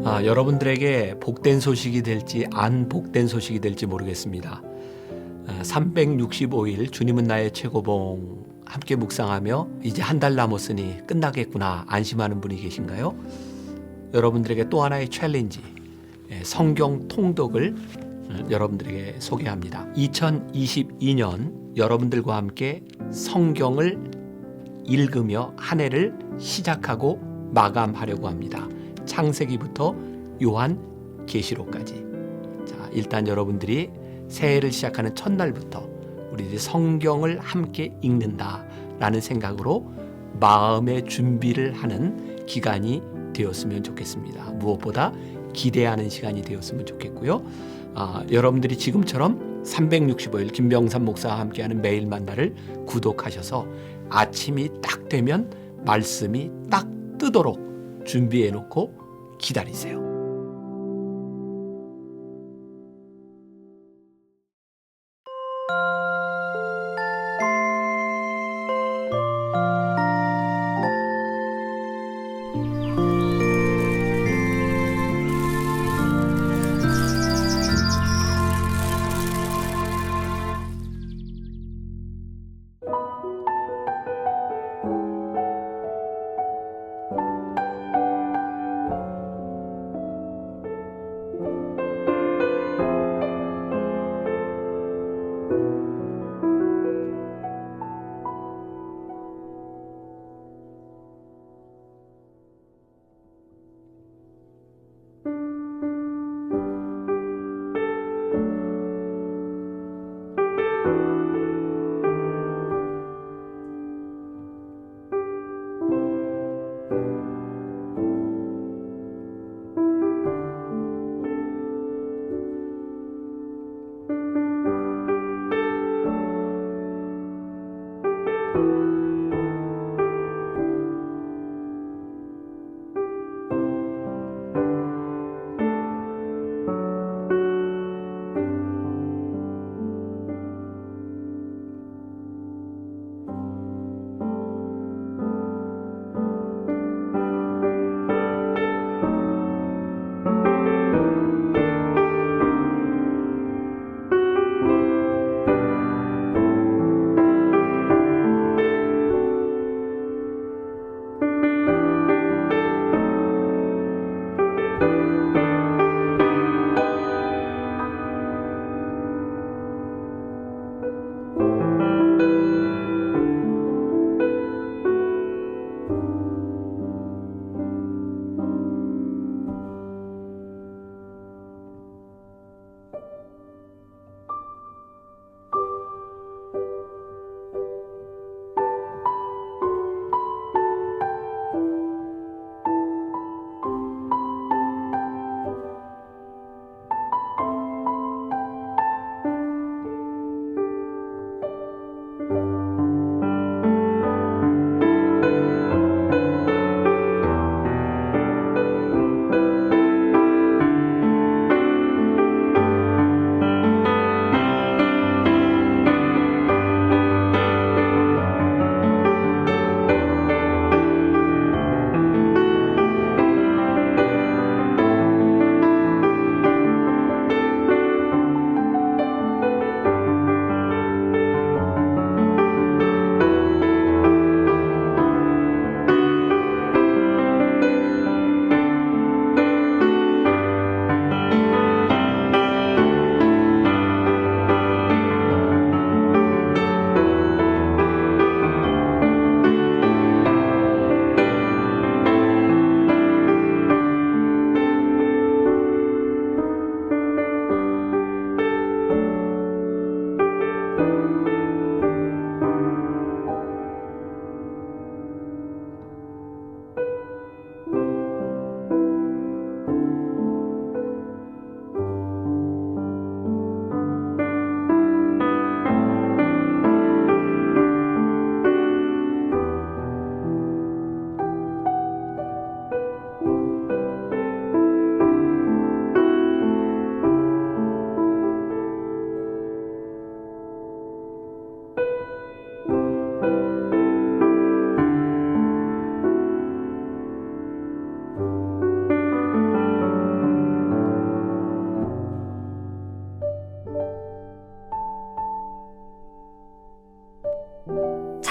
여러분들에게 복된 소식이 될지 안 복된 소식이 될지 모르겠습니다. 365일 주님은 나의 최고봉 함께 묵상하며 이제 한 달 남았으니 끝나겠구나 안심하는 분이 계신가요? 여러분들에게 또 하나의 챌린지, 성경 통독을 여러분들에게 소개합니다. 2022년 여러분들과 함께 성경을 읽으며 한 해를 시작하고 마감하려고 합니다. 창세기부터 요한계시록까지. 자, 일단 여러분들이 새해를 시작하는 첫날부터 우리들이 성경을 함께 읽는다라는 생각으로 마음의 준비를 하는 기간이 되었으면 좋겠습니다. 무엇보다 기대하는 시간이 되었으면 좋겠고요. 여러분들이 지금처럼 365일 김병삼 목사와 함께하는 매일 만나를 구독하셔서 아침이 딱 되면 말씀이 딱 뜨도록 준비해 놓고 기다리세요.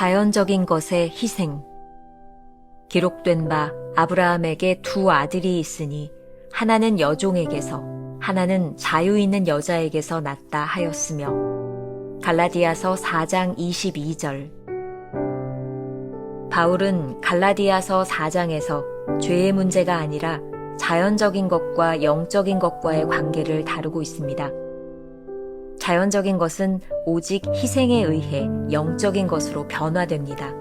자연적인 것의 희생. 기록된 바 아브라함에게 두 아들이 있으니 하나는 여종에게서 하나는 자유 있는 여자에게서 났다 하였으며 갈라디아서 4장 22절. 바울은 갈라디아서 4장에서 죄의 문제가 아니라 자연적인 것과 영적인 것과의 관계를 다루고 있습니다. 자연적인 것은 오직 희생에 의해 영적인 것으로 변화됩니다.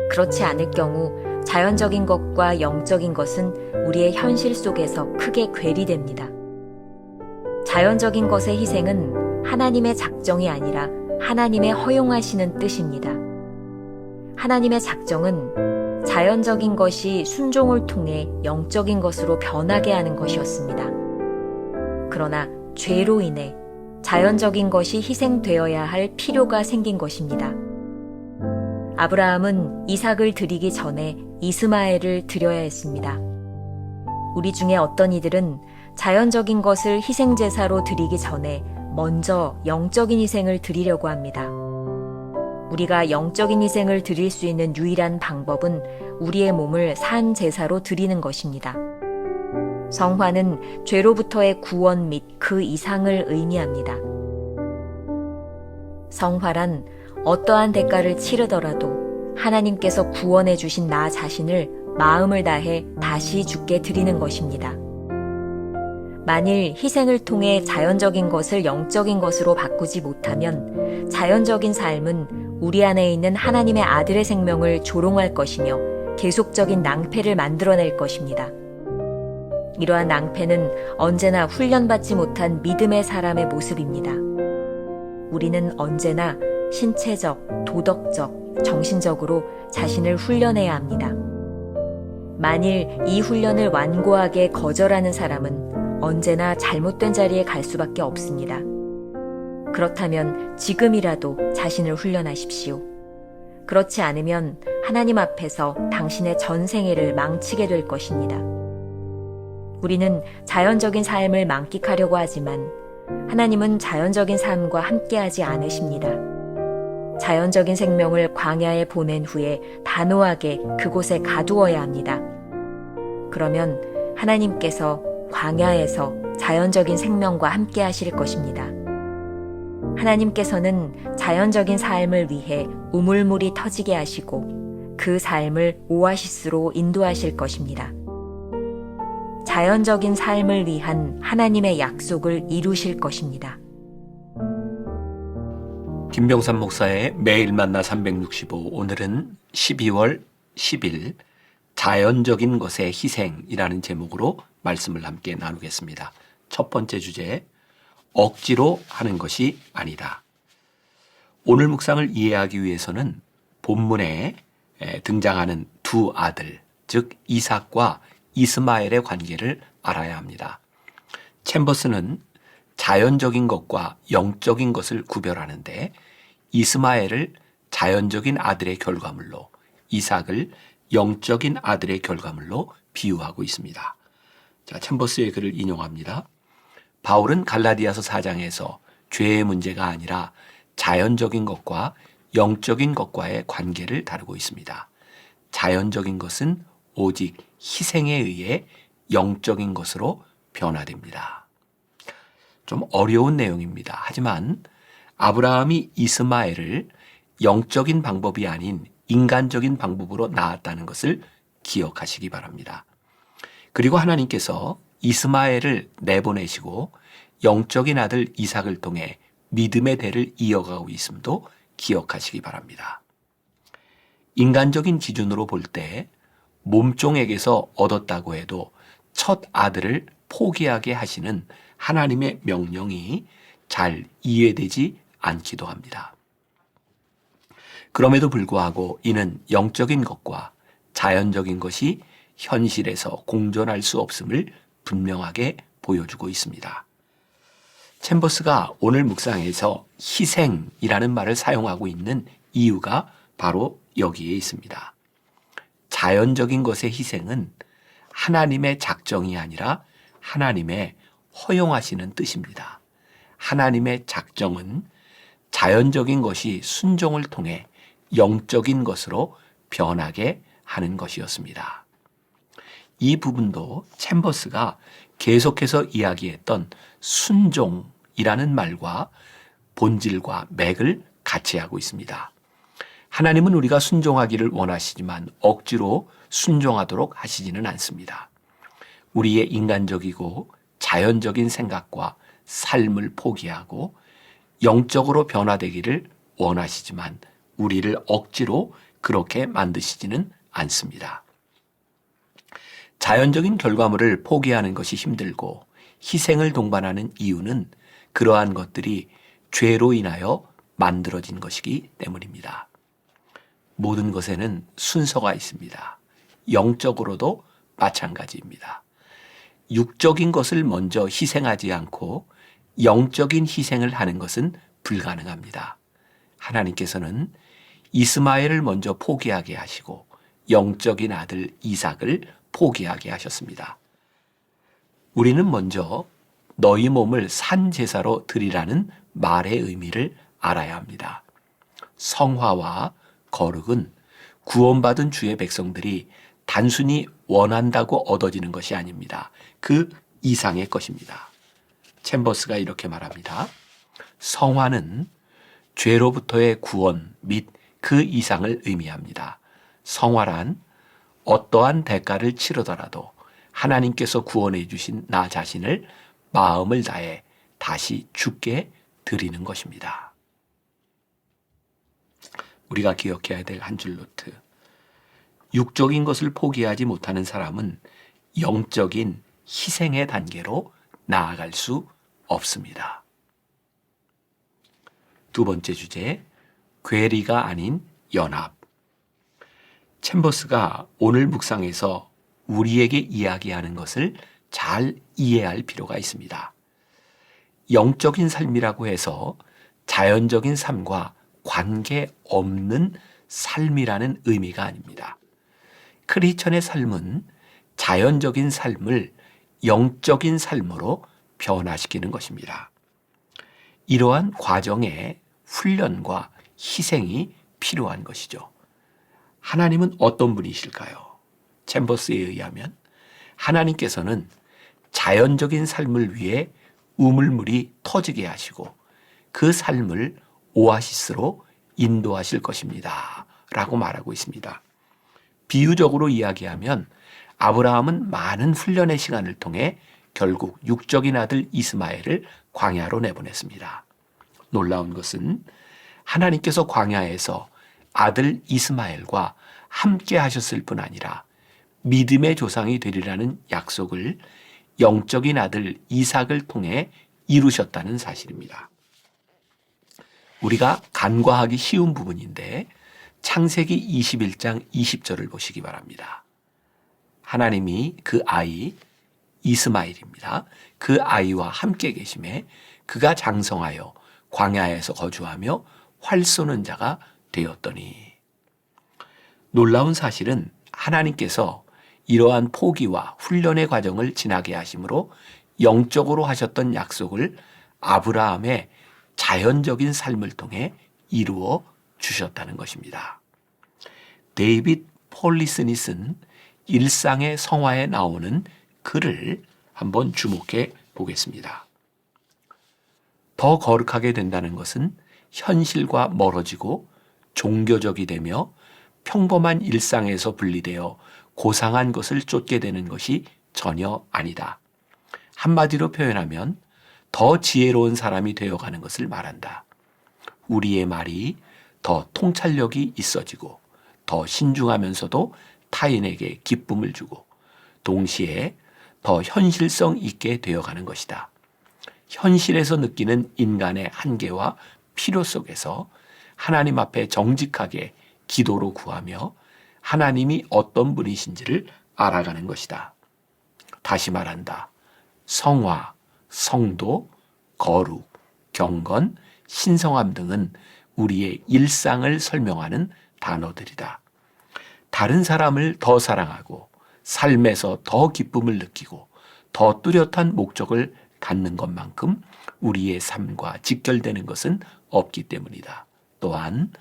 그렇지 않을 경우 자연적인 것과 영적인 것은 우리의 현실 속에서 크게 괴리됩니다. 자연적인 것의 희생은 하나님의 작정이 아니라 하나님의 허용하시는 뜻입니다. 하나님의 작정은 자연적인 것이 순종을 통해 영적인 것으로 변하게 하는 것이었습니다. 그러나 죄로 인해 자연적인 것이 희생되어야 할 필요가 생긴 것입니다. 아브라함은 이삭을 드리기 전에 이스마엘을 드려야 했습니다. 우리 중에 어떤 이들은 자연적인 것을 희생제사로 드리기 전에 먼저 영적인 희생을 드리려고 합니다. 우리가 영적인 희생을 드릴 수 있는 유일한 방법은 우리의 몸을 산 제사로 드리는 것입니다. 성화는 죄로부터의 구원 및 그 이상을 의미합니다. 성화란 어떠한 대가를 치르더라도 하나님께서 구원해 주신 나 자신을 마음을 다해 다시 주께 드리는 것입니다. 만일 희생을 통해 자연적인 것을 영적인 것으로 바꾸지 못하면 자연적인 삶은 우리 안에 있는 하나님의 아들의 생명을 조롱할 것이며 계속적인 낭패를 만들어낼 것입니다. 이러한 낭패는 언제나 훈련받지 못한 믿음의 사람의 모습입니다. 우리는 언제나 신체적, 도덕적, 정신적으로 자신을 훈련해야 합니다. 만일 이 훈련을 완고하게 거절하는 사람은 언제나 잘못된 자리에 갈 수밖에 없습니다. 그렇다면 지금이라도 자신을 훈련하십시오. 그렇지 않으면 하나님 앞에서 당신의 전생애를 망치게 될 것입니다. 우리는 자연적인 삶을 만끽하려고 하지만 하나님은 자연적인 삶과 함께하지 않으십니다. 자연적인 생명을 광야에 보낸 후에 단호하게 그곳에 가두어야 합니다. 그러면 하나님께서 광야에서 자연적인 생명과 함께 하실 것입니다. 하나님께서는 자연적인 삶을 위해 우물물이 터지게 하시고 그 삶을 오아시스로 인도하실 것입니다. 자연적인 삶을 위한 하나님의 약속을 이루실 것입니다. 김병삼 목사의 매일 만나 365, 오늘은 12월 10일 자연적인 것의 희생이라는 제목으로 말씀을 함께 나누겠습니다. 첫 번째 주제, 억지로 하는 것이 아니다. 오늘 묵상을 이해하기 위해서는 본문에 등장하는 두 아들, 즉 이삭과 이스마엘의 관계를 알아야 합니다. 챔버스는 자연적인 것과 영적인 것을 구별하는데 이스마엘을 자연적인 아들의 결과물로, 이삭을 영적인 아들의 결과물로 비유하고 있습니다. 자, 챔버스의 글을 인용합니다. 바울은 갈라디아서 4장에서 죄의 문제가 아니라 자연적인 것과 영적인 것과의 관계를 다루고 있습니다. 자연적인 것은 오직 희생에 의해 영적인 것으로 변화됩니다. 좀 어려운 내용입니다. 하지만 아브라함이 이스마엘을 영적인 방법이 아닌 인간적인 방법으로 낳았다는 것을 기억하시기 바랍니다. 그리고 하나님께서 이스마엘을 내보내시고 영적인 아들 이삭을 통해 믿음의 대를 이어가고 있음도 기억하시기 바랍니다. 인간적인 기준으로 볼 때 몸종에게서 얻었다고 해도 첫 아들을 포기하게 하시는 하나님의 명령이 잘 이해되지 않기도 합니다. 그럼에도 불구하고 이는 영적인 것과 자연적인 것이 현실에서 공존할 수 없음을 분명하게 보여주고 있습니다. 챔버스가 오늘 묵상에서 희생이라는 말을 사용하고 있는 이유가 바로 여기에 있습니다. 자연적인 것의 희생은 하나님의 작정이 아니라 하나님의 허용하시는 뜻입니다. 하나님의 작정은 자연적인 것이 순종을 통해 영적인 것으로 변하게 하는 것이었습니다. 이 부분도 챔버스가 계속해서 이야기했던 순종이라는 말과 본질과 맥을 같이 하고 있습니다. 하나님은 우리가 순종하기를 원하시지만 억지로 순종하도록 하시지는 않습니다. 우리의 인간적이고 자연적인 생각과 삶을 포기하고 영적으로 변화되기를 원하시지만 우리를 억지로 그렇게 만드시지는 않습니다. 자연적인 결과물을 포기하는 것이 힘들고 희생을 동반하는 이유는 그러한 것들이 죄로 인하여 만들어진 것이기 때문입니다. 모든 것에는 순서가 있습니다. 영적으로도 마찬가지입니다. 육적인 것을 먼저 희생하지 않고 영적인 희생을 하는 것은 불가능합니다. 하나님께서는 이스마엘을 먼저 포기하게 하시고 영적인 아들 이삭을 포기하게 하셨습니다. 우리는 먼저 너희 몸을 산 제사로 드리라는 말의 의미를 알아야 합니다. 성화와 거룩은 구원받은 주의 백성들이 단순히 원한다고 얻어지는 것이 아닙니다. 그 이상의 것입니다. 챔버스가 이렇게 말합니다. 성화는 죄로부터의 구원 및 그 이상을 의미합니다. 성화란 어떠한 대가를 치르더라도 하나님께서 구원해 주신 나 자신을 마음을 다해 다시 주께 드리는 것입니다. 우리가 기억해야 될 한 줄 노트. 육적인 것을 포기하지 못하는 사람은 영적인 희생의 단계로 나아갈 수 없습니다. 두 번째 주제, 괴리가 아닌 연합. 챔버스가 오늘 묵상에서 우리에게 이야기하는 것을 잘 이해할 필요가 있습니다. 영적인 삶이라고 해서 자연적인 삶과 관계없는 삶이라는 의미가 아닙니다. 크리스천의 삶은 자연적인 삶을 영적인 삶으로 변화시키는 것입니다. 이러한 과정에 훈련과 희생이 필요한 것이죠. 하나님은 어떤 분이실까요? 챔버스에 의하면 하나님께서는 자연적인 삶을 위해 우물물이 터지게 하시고 그 삶을 오아시스로 인도하실 것입니다. 라고 말하고 있습니다. 비유적으로 이야기하면 아브라함은 많은 훈련의 시간을 통해 결국 육적인 아들 이스마엘을 광야로 내보냈습니다. 놀라운 것은 하나님께서 광야에서 아들 이스마엘과 함께 하셨을 뿐 아니라 믿음의 조상이 되리라는 약속을 영적인 아들 이삭을 통해 이루셨다는 사실입니다. 우리가 간과하기 쉬운 부분인데 창세기 21장 20절을 보시기 바랍니다. 하나님이 그 아이 이스마엘입니다. 그 아이와 함께 계심에 그가 장성하여 광야에서 거주하며 활 쏘는 자가 되었더니. 놀라운 사실은 하나님께서 이러한 포기와 훈련의 과정을 지나게 하심으로 영적으로 하셨던 약속을 아브라함의 자연적인 삶을 통해 이루어 주셨다는 것입니다. 데이빗 폴리슨이 쓴 일상의 성화에 나오는 글을 한번 주목해 보겠습니다. 더 거룩하게 된다는 것은 현실과 멀어지고 종교적이 되며 평범한 일상에서 분리되어 고상한 것을 쫓게 되는 것이 전혀 아니다. 한마디로 표현하면 더 지혜로운 사람이 되어가는 것을 말한다. 우리의 말이 더 통찰력이 있어지고 더 신중하면서도 타인에게 기쁨을 주고 동시에 더 현실성 있게 되어가는 것이다. 현실에서 느끼는 인간의 한계와 필요 속에서 하나님 앞에 정직하게 기도로 구하며 하나님이 어떤 분이신지를 알아가는 것이다. 다시 말한다. 성화, 성도, 거룩, 경건, 신성함 등은 우리의 일상을 설명하는 단어들이다. 다른 사람을 더 사랑하고 삶에서 더 기쁨을 느끼고 더 뚜렷한 목적을 갖는 것만큼 우리의 삶과 직결되는 것은 없기 때문이다. 또한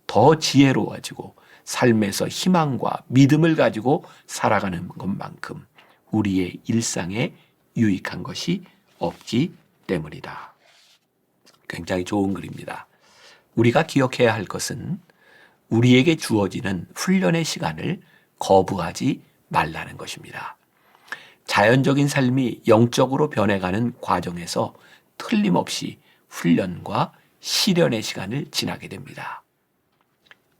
더 더 지혜로워지고 삶에서 희망과 믿음을 가지고 살아가는 것만큼 우리의 일상에 유익한 것이 없기 때문이다. 굉장히 좋은 글입니다. 우리가 기억해야 할 것은 우리에게 주어지는 훈련의 시간을 거부하지 말라는 것입니다. 자연적인 삶이 영적으로 변해가는 과정에서 틀림없이 훈련과 시련의 시간을 지나게 됩니다.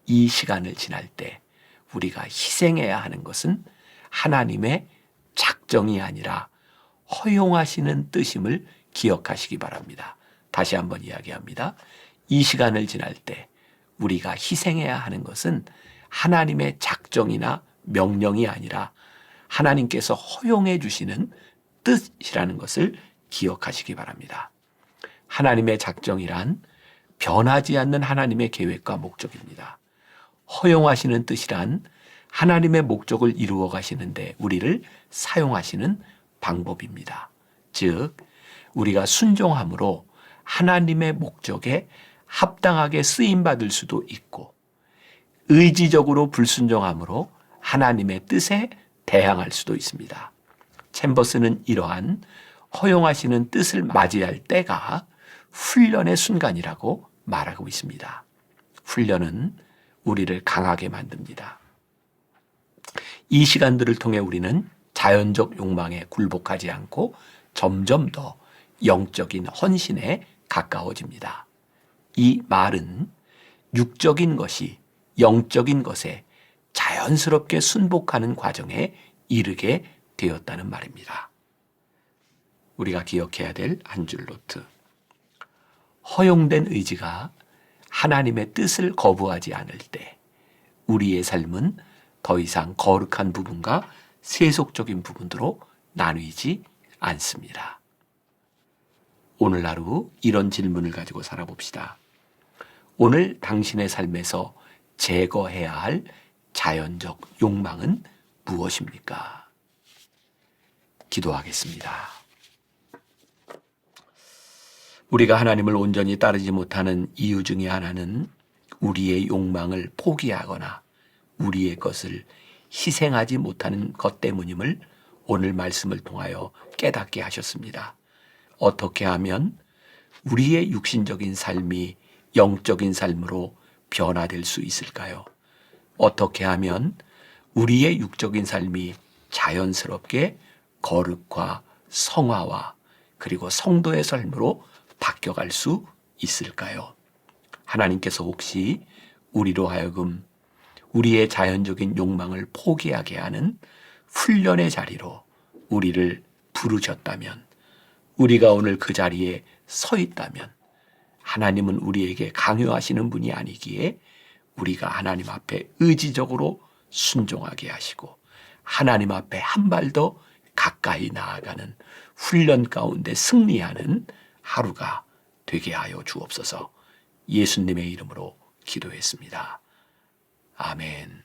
이 시간을 지날 때 우리가 희생해야 하는 것은 하나님의 작정이 아니라 허용하시는 뜻임을 기억하시기 바랍니다. 다시 한번 이야기합니다. 이 시간을 지날 때 우리가 희생해야 하는 것은 하나님의 작정이나 명령이 아니라 하나님께서 허용해 주시는 뜻이라는 것을 기억하시기 바랍니다. 하나님의 작정이란 변하지 않는 하나님의 계획과 목적입니다. 허용하시는 뜻이란 하나님의 목적을 이루어 가시는데 우리를 사용하시는 방법입니다. 즉, 우리가 순종함으로 하나님의 목적에 합당하게 쓰임받을 수도 있고, 의지적으로 불순종함으로 하나님의 뜻에 대항할 수도 있습니다. 챔버스는 이러한 허용하시는 뜻을 맞이할 때가 훈련의 순간이라고 말하고 있습니다. 훈련은 우리를 강하게 만듭니다. 이 시간들을 통해 우리는 자연적 욕망에 굴복하지 않고 점점 더 영적인 헌신에 가까워집니다. 이 말은 육적인 것이 영적인 것에 자연스럽게 순복하는 과정에 이르게 되었다는 말입니다. 우리가 기억해야 될 한 줄 노트. 허용된 의지가 하나님의 뜻을 거부하지 않을 때 우리의 삶은 더 이상 거룩한 부분과 세속적인 부분으로 나뉘지 않습니다. 오늘 하루 이런 질문을 가지고 살아봅시다. 오늘 당신의 삶에서 제거해야 할 자연적 욕망은 무엇입니까? 기도하겠습니다. 우리가 하나님을 온전히 따르지 못하는 이유 중에 하나는 우리의 욕망을 포기하거나 우리의 것을 희생하지 못하는 것 때문임을 오늘 말씀을 통하여 깨닫게 하셨습니다. 어떻게 하면 우리의 육신적인 삶이 영적인 삶으로 변화될 수 있을까요? 어떻게 하면 우리의 육적인 삶이 자연스럽게 거룩과 성화와 그리고 성도의 삶으로 바뀌어갈 수 있을까요? 하나님께서 혹시 우리로 하여금 우리의 자연적인 욕망을 포기하게 하는 훈련의 자리로 우리를 부르셨다면, 우리가 오늘 그 자리에 서 있다면 하나님은 우리에게 강요하시는 분이 아니기에 우리가 하나님 앞에 의지적으로 순종하게 하시고 하나님 앞에 한 발 더 가까이 나아가는 훈련 가운데 승리하는 하루가 되게 하여 주옵소서. 예수님의 이름으로 기도했습니다. 아멘.